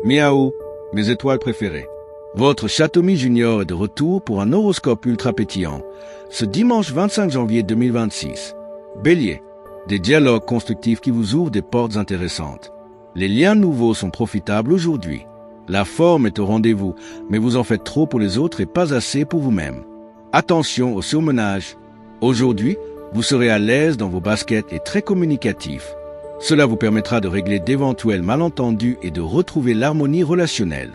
Miaou, mes étoiles préférées. Votre Château-Mi Junior est de retour pour un horoscope ultra pétillant, ce dimanche 25 janvier 2026. Bélier, des dialogues constructifs qui vous ouvrent des portes intéressantes. Les liens nouveaux sont profitables aujourd'hui. La forme est au rendez-vous, mais vous en faites trop pour les autres et pas assez pour vous-même. Attention au surmenage. Aujourd'hui, vous serez à l'aise dans vos baskets et très communicatif. Cela vous permettra de régler d'éventuels malentendus et de retrouver l'harmonie relationnelle.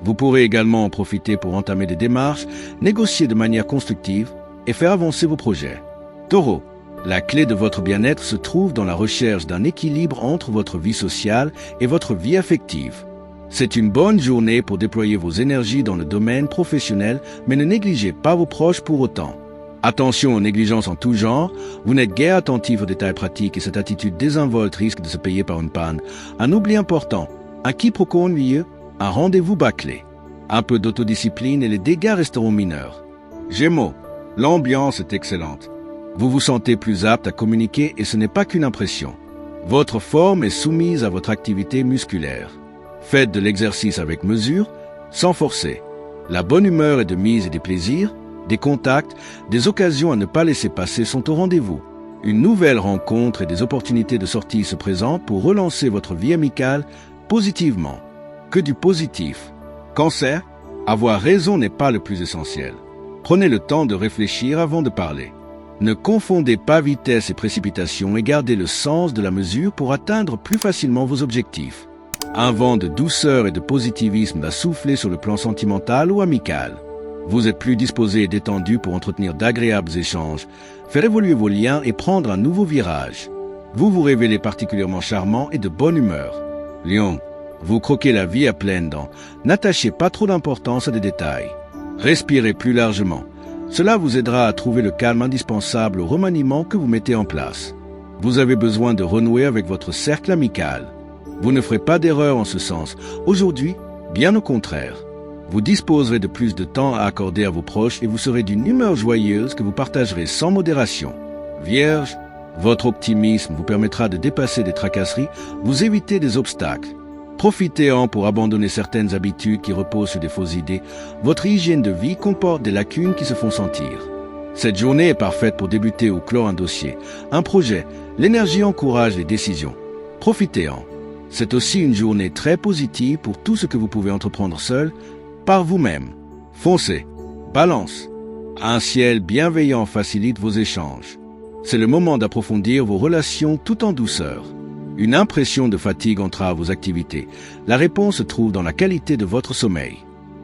Vous pourrez également en profiter pour entamer des démarches, négocier de manière constructive et faire avancer vos projets. Taureau, la clé de votre bien-être se trouve dans la recherche d'un équilibre entre votre vie sociale et votre vie affective. C'est une bonne journée pour déployer vos énergies dans le domaine professionnel, mais ne négligez pas vos proches pour autant. Attention aux négligences en tout genre, vous n'êtes guère attentif aux détails pratiques et cette attitude désinvolte risque de se payer par une panne. Un oubli important, un quiproquo ennuyeux, un rendez-vous bâclé. Un peu d'autodiscipline et les dégâts resteront mineurs. Gémeaux, l'ambiance est excellente. Vous vous sentez plus apte à communiquer et ce n'est pas qu'une impression. Votre forme est soumise à votre activité musculaire. Faites de l'exercice avec mesure, sans forcer. La bonne humeur est de mise et des plaisirs, des contacts, des occasions à ne pas laisser passer sont au rendez-vous. Une nouvelle rencontre et des opportunités de sortie se présentent pour relancer votre vie amicale positivement. Que du positif. Cancer, avoir raison n'est pas le plus essentiel. Prenez le temps de réfléchir avant de parler. Ne confondez pas vitesse et précipitation et gardez le sens de la mesure pour atteindre plus facilement vos objectifs. Un vent de douceur et de positivisme va souffler sur le plan sentimental ou amical. Vous êtes plus disposé et détendu pour entretenir d'agréables échanges, faire évoluer vos liens et prendre un nouveau virage. Vous vous révélez particulièrement charmant et de bonne humeur. Lion, vous croquez la vie à pleines dents. N'attachez pas trop d'importance à des détails. Respirez plus largement. Cela vous aidera à trouver le calme indispensable au remaniement que vous mettez en place. Vous avez besoin de renouer avec votre cercle amical. Vous ne ferez pas d'erreur en ce sens. Aujourd'hui, bien au contraire. Vous disposerez de plus de temps à accorder à vos proches et vous serez d'une humeur joyeuse que vous partagerez sans modération. Vierge, votre optimisme vous permettra de dépasser des tracasseries, vous éviter des obstacles. Profitez-en pour abandonner certaines habitudes qui reposent sur des fausses idées. Votre hygiène de vie comporte des lacunes qui se font sentir. Cette journée est parfaite pour débuter ou clore un dossier, un projet. L'énergie encourage les décisions. Profitez-en. C'est aussi une journée très positive pour tout ce que vous pouvez entreprendre seul, par vous-même. Foncez. Balance. Un ciel bienveillant facilite vos échanges. C'est le moment d'approfondir vos relations tout en douceur. Une impression de fatigue entrave vos activités. La réponse se trouve dans la qualité de votre sommeil.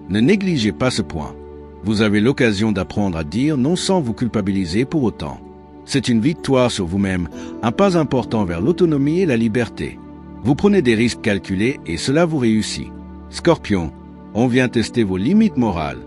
Ne négligez pas ce point. Vous avez l'occasion d'apprendre à dire non sans vous culpabiliser pour autant. C'est une victoire sur vous-même, un pas important vers l'autonomie et la liberté. Vous prenez des risques calculés et cela vous réussit. Scorpion, on vient tester vos limites morales.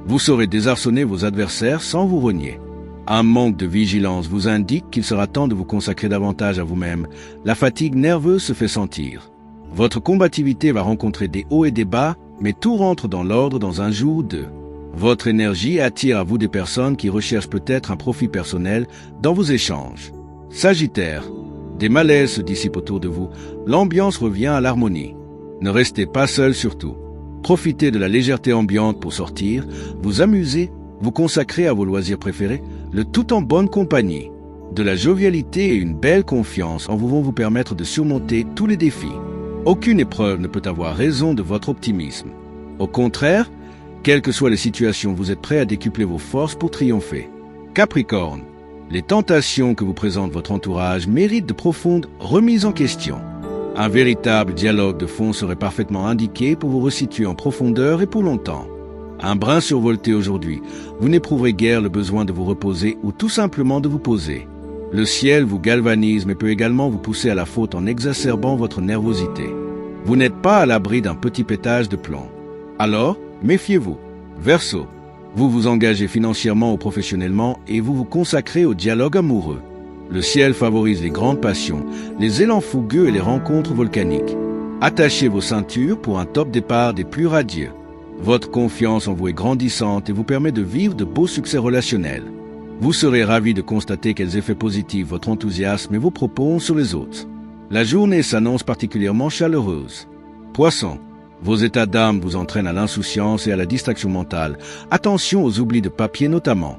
Vous saurez désarçonner vos adversaires sans vous renier. Un manque de vigilance vous indique qu'il sera temps de vous consacrer davantage à vous-même. La fatigue nerveuse se fait sentir. Votre combativité va rencontrer des hauts et des bas, mais tout rentre dans l'ordre dans un jour ou deux. Votre énergie attire à vous des personnes qui recherchent peut-être un profit personnel dans vos échanges. Sagittaire, des malaises se dissipent autour de vous. L'ambiance revient à l'harmonie. Ne restez pas seul surtout. Profitez de la légèreté ambiante pour sortir, vous amuser, vous consacrer à vos loisirs préférés, le tout en bonne compagnie. De la jovialité et une belle confiance vont vous permettre de surmonter tous les défis. Aucune épreuve ne peut avoir raison de votre optimisme. Au contraire, quelles que soient les situations, vous êtes prêt à décupler vos forces pour triompher. Capricorne, les tentations que vous présente votre entourage méritent de profondes remises en question. Un véritable dialogue de fond serait parfaitement indiqué pour vous resituer en profondeur et pour longtemps. Un brin survolté aujourd'hui, vous n'éprouverez guère le besoin de vous reposer ou tout simplement de vous poser. Le ciel vous galvanise mais peut également vous pousser à la faute en exacerbant votre nervosité. Vous n'êtes pas à l'abri d'un petit pétage de plomb. Alors, méfiez-vous. Verseau, vous vous engagez financièrement ou professionnellement et vous vous consacrez au dialogue amoureux. Le ciel favorise les grandes passions, les élans fougueux et les rencontres volcaniques. Attachez vos ceintures pour un top départ des plus radieux. Votre confiance en vous est grandissante et vous permet de vivre de beaux succès relationnels. Vous serez ravi de constater quels effets positifs votre enthousiasme et vos propos ont sur les autres. La journée s'annonce particulièrement chaleureuse. Poisson, Vos états d'âme vous entraînent à l'insouciance et à la distraction mentale. Attention aux oublis de papier notamment.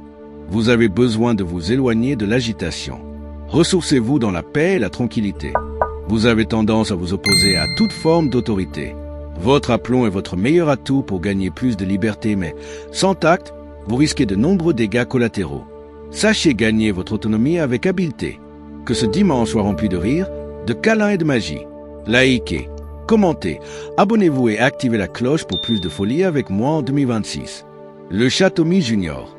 Vous avez besoin de vous éloigner de l'agitation. Ressourcez-vous dans la paix et la tranquillité. Vous avez tendance à vous opposer à toute forme d'autorité. Votre aplomb est votre meilleur atout pour gagner plus de liberté, mais sans tact, vous risquez de nombreux dégâts collatéraux. Sachez gagner votre autonomie avec habileté. Que ce dimanche soit rempli de rire, de câlins et de magie. Likez, commentez, abonnez-vous et activez la cloche pour plus de folie avec moi en 2026. Le Château Mi Junior.